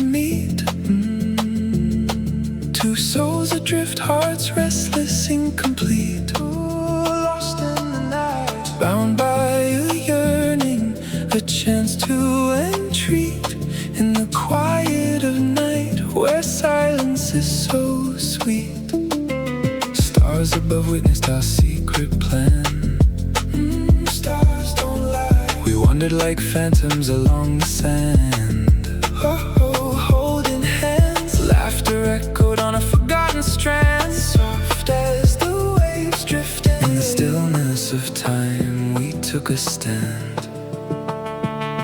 meet. Two souls adrift, hearts restless, incomplete. Lost in the night, bound by a yearning, a chance to entreat in the quiet of night, where silence is so sweet. Stars above witnessed our secret plan. Stars don't lie. We wandered like phantoms along the sand. Holding hands. Laughter echoed on a forgotten strand. Soft as the waves drifting. In the stillness of time, we took a stand.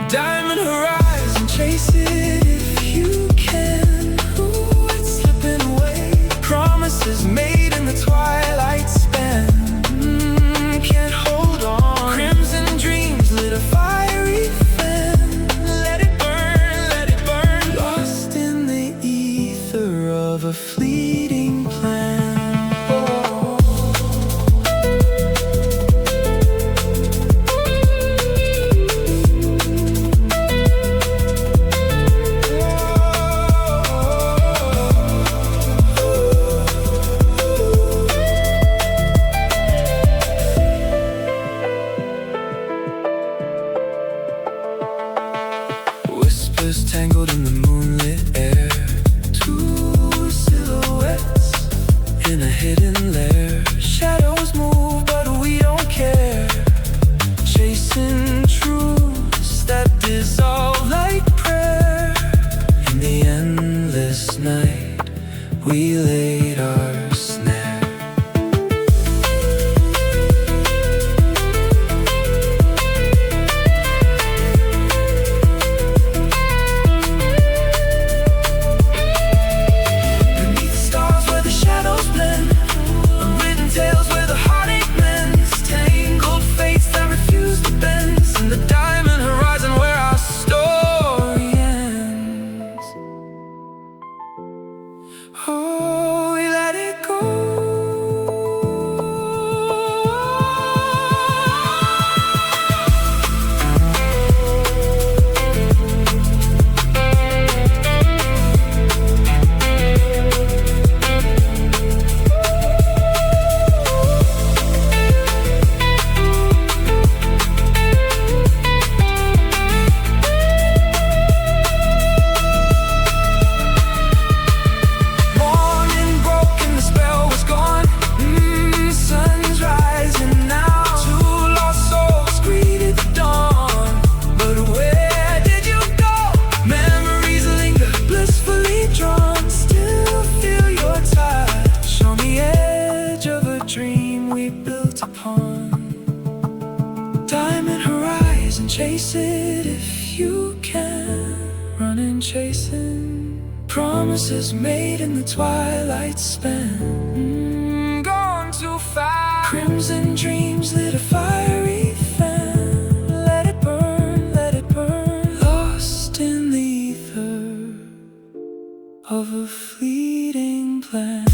Diamond horizon, chase it if you can. Ooh, it's slipping away. Promises made in the twilight span. Can't hold on. Crimson dreams lit a fiery fan. Let it burn, let it burn. Lost in the ether of a fleeting plan. Whispers tangled in the moonlit air. Two silhouettes in a hidden lair. Shadows move, but we don't care. Chasing truths that dissolve like prayer. In the endless night, we laid our snare. Oh, we let it go. Diamond horizon, chase it if you can. Running, chasing, promises made in the twilight span. Gone too fast. Crimson dreams lit a fiery fan. Let it burn, let it burn. Lost in the ether of a fleeting plan.